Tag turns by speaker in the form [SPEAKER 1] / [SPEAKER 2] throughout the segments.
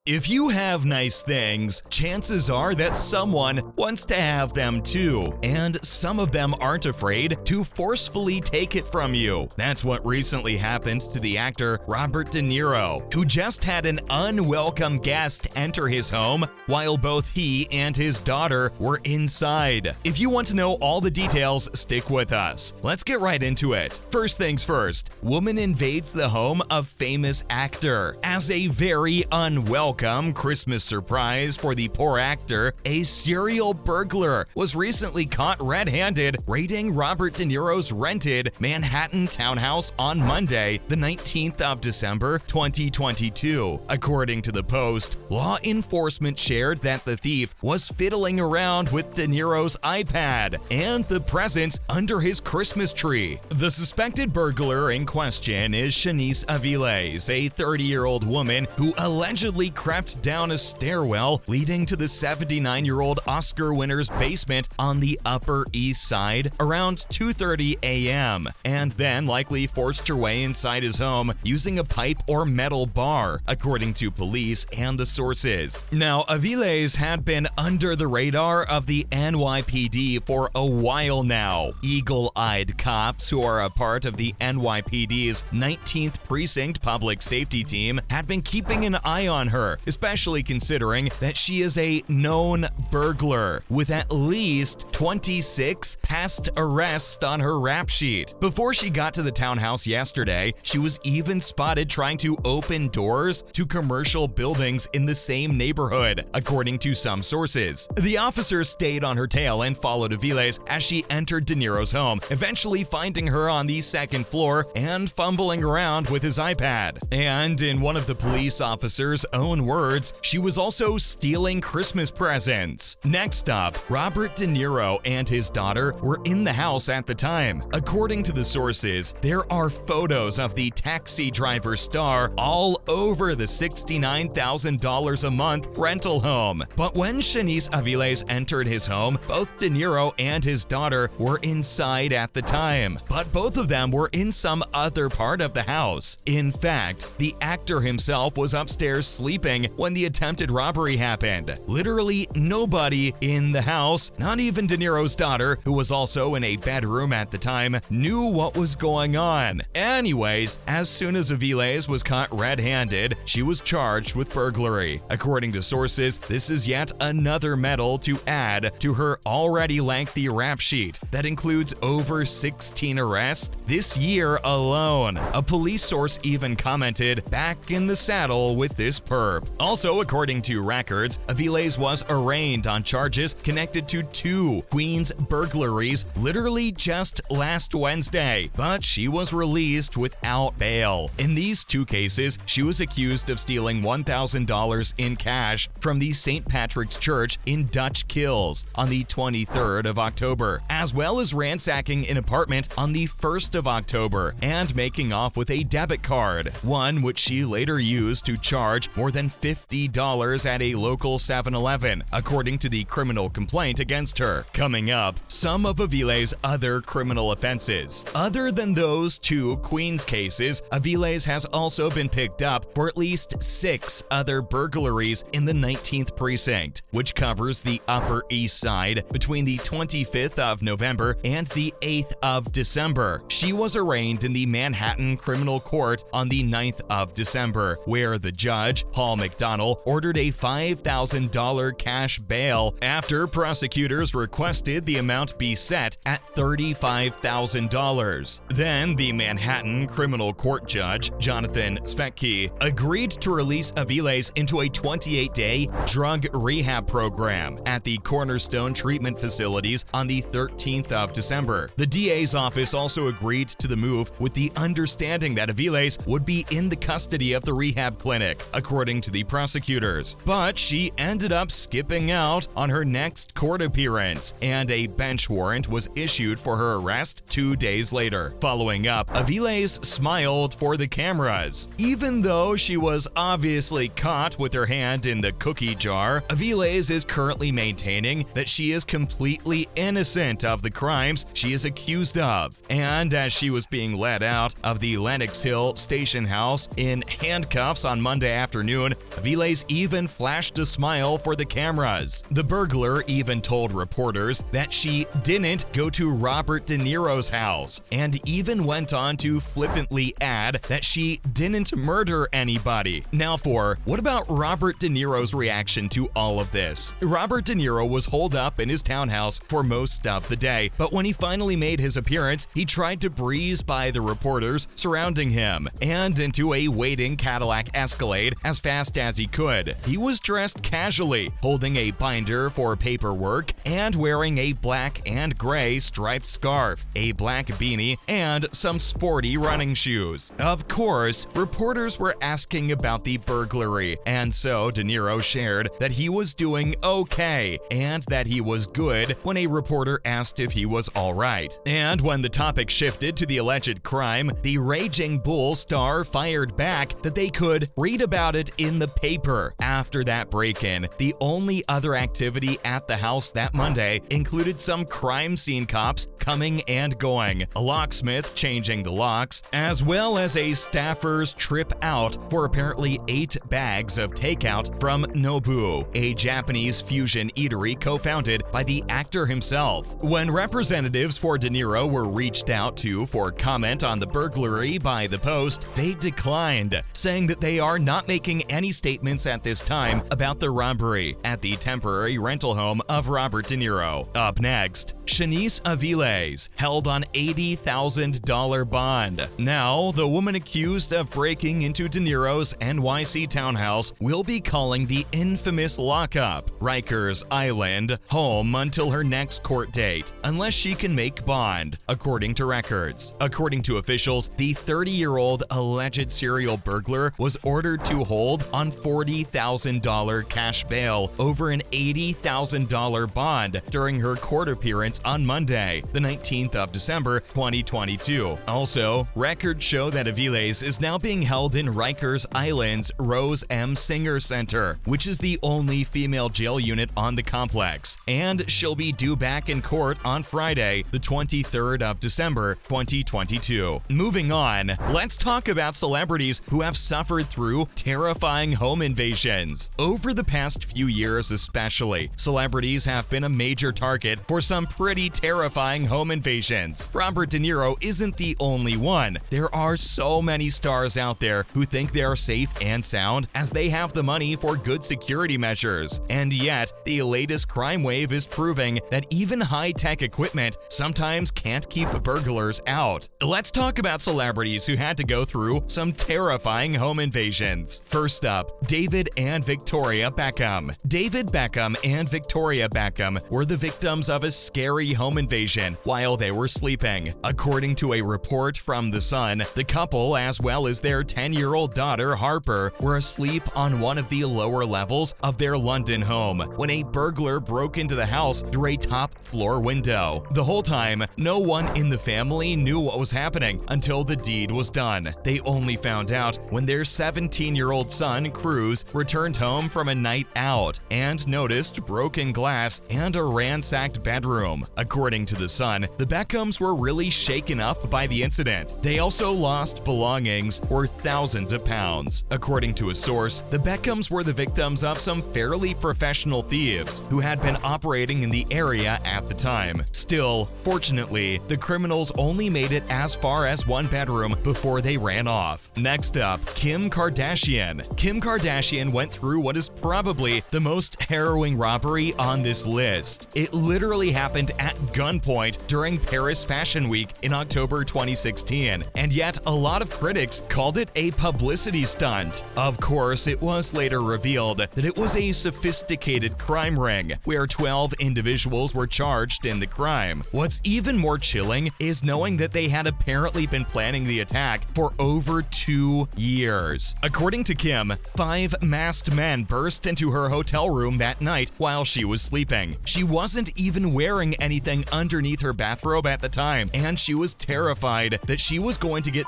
[SPEAKER 1] If you have nice things, chances are that someone wants to have them too, and some of them aren't afraid to forcefully take it from you. That's what recently happened to the actor Robert De Niro, who just had an unwelcome guest enter his home while both he and his daughter were inside. If you want to know all the details, stick with us. Let's get right into it. First things first, woman invades the home of famous actor. As a very unwelcome Christmas surprise for the poor actor, a serial burglar was recently caught red-handed raiding Robert De Niro's rented Manhattan townhouse on Monday, the 19th of December, 2022. According to the Post, law enforcement shared that the thief was fiddling around with De Niro's iPad and the presents under his Christmas tree. The suspected burglar in question is Shanice Aviles, a 30-year-old woman who allegedly crept down a stairwell leading to the 79-year-old Oscar winner's basement on the Upper East Side around 2:30 a.m. and then likely forced her way inside his home using a pipe or metal bar, according to police and the sources. Now, Aviles had been under the radar of the NYPD for a while now. Eagle-eyed cops who are a part of the NYPD's 19th Precinct Public Safety Team had been keeping an eye on her, especially considering that she is a known burglar with at least 26 past arrests on her rap sheet. Before she got to the townhouse yesterday, she was even spotted trying to open doors to commercial buildings in the same neighborhood, according to some sources. The officers stayed on her tail and followed Aviles as she entered De Niro's home, eventually finding her on the second floor and fumbling around with his iPad. And in one of the police officers' own words, she was also stealing Christmas presents. Next up, Robert De Niro and his daughter were in the house at the time. According to the sources, there are photos of the Taxi Driver star all over the $69,000 a month rental home. But when Shanice Aviles entered his home, both De Niro and his daughter were inside at the time, but both of them were in some other part of the house. In fact, the actor himself was upstairs sleeping when the attempted robbery happened. Literally nobody in the house, not even De Niro's daughter, who was also in a bedroom at the time, knew what was going on. Anyways, as soon as Aviles was caught red-handed, she was charged with burglary. According to sources, this is yet another medal to add to her already lengthy rap sheet that includes over 16 arrests this year alone. A police source even commented, "Back in the saddle with this perp." Also, according to records, Aviles was arraigned on charges connected to 2 Queens burglaries literally just last Wednesday, but she was released without bail. In these 2 cases, she was accused of stealing $1,000 in cash from the St. Patrick's Church in Dutch Kills on the 23rd of October, as well as ransacking an apartment on the 1st of October and making off with a debit card, one which she later used to charge more than $50 at a local 7-Eleven, according to the criminal complaint against her. Coming up, some of Aviles' other criminal offenses. Other than those 2 Queens cases, Aviles has also been picked up for at least 6 other burglaries in the 19th Precinct, which covers the Upper East Side between the 25th of November and the 8th of December. She was arraigned in the Manhattan Criminal Court on the 9th of December, where the judge, Paul McDonnell, ordered a $5,000 cash bail after prosecutors requested the amount be set at $35,000. Then the Manhattan Criminal Court judge, Jonathan Svecki, agreed to release Aviles into a 28-day drug rehab program at the Cornerstone Treatment Facilities on the 13th of December. The DA's office also agreed to the move with the understanding that Aviles would be in the custody of the rehab clinic, according to the prosecutors. But she ended up skipping out on her next court appearance, and a bench warrant was issued for her arrest 2 days later. Following up, Aviles smiled for the cameras. Even though she was obviously caught with her hand in the cookie jar, Aviles is currently maintaining that she is completely innocent of the crimes she is accused of. And as she was being led out of the Lenox Hill Station House in handcuffs on Monday afternoon, afternoon, Aviles even flashed a smile for the cameras. The burglar even told reporters that she didn't go to Robert De Niro's house, and even went on to flippantly add that she didn't murder anybody. Now what about Robert De Niro's reaction to all of this? Robert De Niro was holed up in his townhouse for most of the day, but when he finally made his appearance, he tried to breeze by the reporters surrounding him and into a waiting Cadillac Escalade as fast as he could. He was dressed casually, holding a binder for paperwork and wearing a black and gray striped scarf, a black beanie, and some sporty running shoes. Of course, reporters were asking about the burglary, and so De Niro shared that he was doing okay and that he was good when a reporter asked if he was alright. And when the topic shifted to the alleged crime, the Raging Bull star fired back that they could read about it in the paper. After that break-in, the only other activity at the house that Monday included some crime scene cops coming and going, a locksmith changing the locks, as well as a staffer's trip out for apparently 8 bags of takeout from Nobu, a Japanese fusion eatery co-founded by the actor himself. When representatives for De Niro were reached out to for comment on the burglary by the Post, they declined, saying that they are not making any statements at this time about the robbery at the temporary rental home of Robert De Niro. Up next, Shanice Aviles held on $80,000 bond. Now, the woman accused of breaking into De Niro's NYC townhouse will be calling the infamous lockup, Rikers Island, home until her next court date, unless she can make bond, according to records. According to officials, the 30-year-old alleged serial burglar was ordered to hold on $40,000 cash bail over an $80,000 bond during her court appearance on Monday, the 19th of December, 2022. Also, records show that Aviles is now being held in Rikers Island's Rose M. Singer Center, which is the only female jail unit on the complex, and she'll be due back in court on Friday, the 23rd of December, 2022. Moving on, let's talk about celebrities who have suffered through terrifying home invasions. Over the past few years especially, celebrities have been a major target for some pretty terrifying home invasions. Robert De Niro isn't the only one. There are so many stars out there who think they are safe and sound as they have the money for good security measures. And yet, the latest crime wave is proving that even high-tech equipment sometimes can't keep burglars out. Let's talk about celebrities who had to go through some terrifying home invasions. First up, David and Victoria Beckham. David Beckham and Victoria Beckham were the victims of a scary home invasion while they were sleeping. According to a report from The Sun, the couple, as well as their 10-year-old daughter Harper, were asleep on one of the lower levels of their London home when a burglar broke into the house through a top-floor window. The whole time, no one in the family knew what was happening until the deed was done. They only found out when their 17-year-old son, Cruz, returned home from a night out and noticed broken glass and a ransacked bedroom. According to The Sun, the Beckhams were really shaken up by the incident. They also lost belongings worth thousands of pounds. According to a source, the Beckhams were the victims of some fairly professional thieves who had been operating in the area at the time. Still, fortunately, the criminals only made it as far as one bedroom before they ran off. Next up, Kim Kardashian. Kim Kardashian went through what is probably the most harrowing robbery on this list. It literally happened at gunpoint during Paris Fashion Week in October 2016, and yet a lot of critics called it a publicity stunt. Of course, it was later revealed that it was a sophisticated crime ring where 12 individuals were charged in the crime. What's even more chilling is knowing that they had apparently been planning the attack for over 2 years. According to Kim, 5 masked men burst into her hotel room that night while she was sleeping. She wasn't even wearing anything underneath her bathrobe at the time, and she was terrified that she was going to get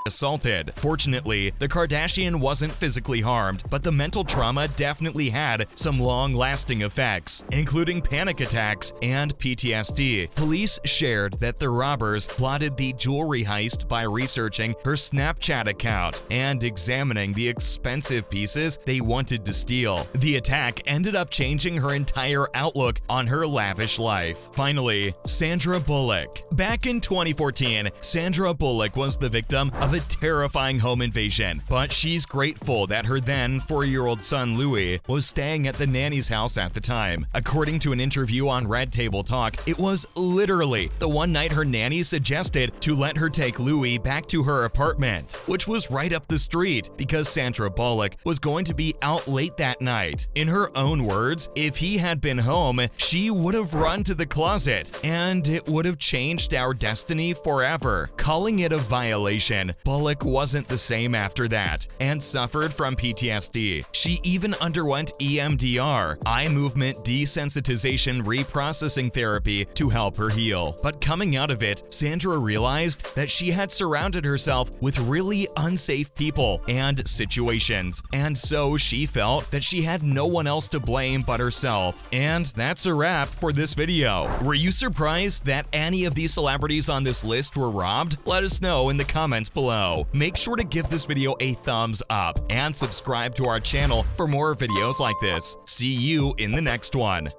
[SPEAKER 1] assaulted. Fortunately, the Kardashian wasn't physically harmed, but the mental trauma definitely had some long-lasting effects, including panic attacks and PTSD. Police shared that the robbers plotted the jewelry heist by researching her Snapchat account and examining the expensive pieces they wanted to steal. The attack ended up changing her entire outlook on her lavish life. Finally, Sandra Bullock. Back in 2014, Sandra Bullock was the victim of a terrifying home invasion, but she's grateful that her then 4-year-old son Louis was staying at the nanny's house at the time. According to an interview on Red Table Talk, it was literally the one night her nanny suggested to let her take Louis back to her apartment, which was right up the street, because Sandra Bullock was going to be out late that night. In her own words, if he had been home, she would have run to the closet, and it would have changed our destiny forever. Calling it a violation, Bullock wasn't the same after that and suffered from PTSD. She even underwent EMDR, eye movement desensitization reprocessing therapy, to help her heal. But coming out of it, Sandra realized that she had surrounded herself with really unsafe people and situations, and so she felt that she had no one else to blame but herself. And that's a wrap for this video. Were you surprised that any of these celebrities on this list were robbed? Let us know in the comments below. Make sure to give this video a thumbs up and subscribe to our channel for more videos like this. See you in the next one.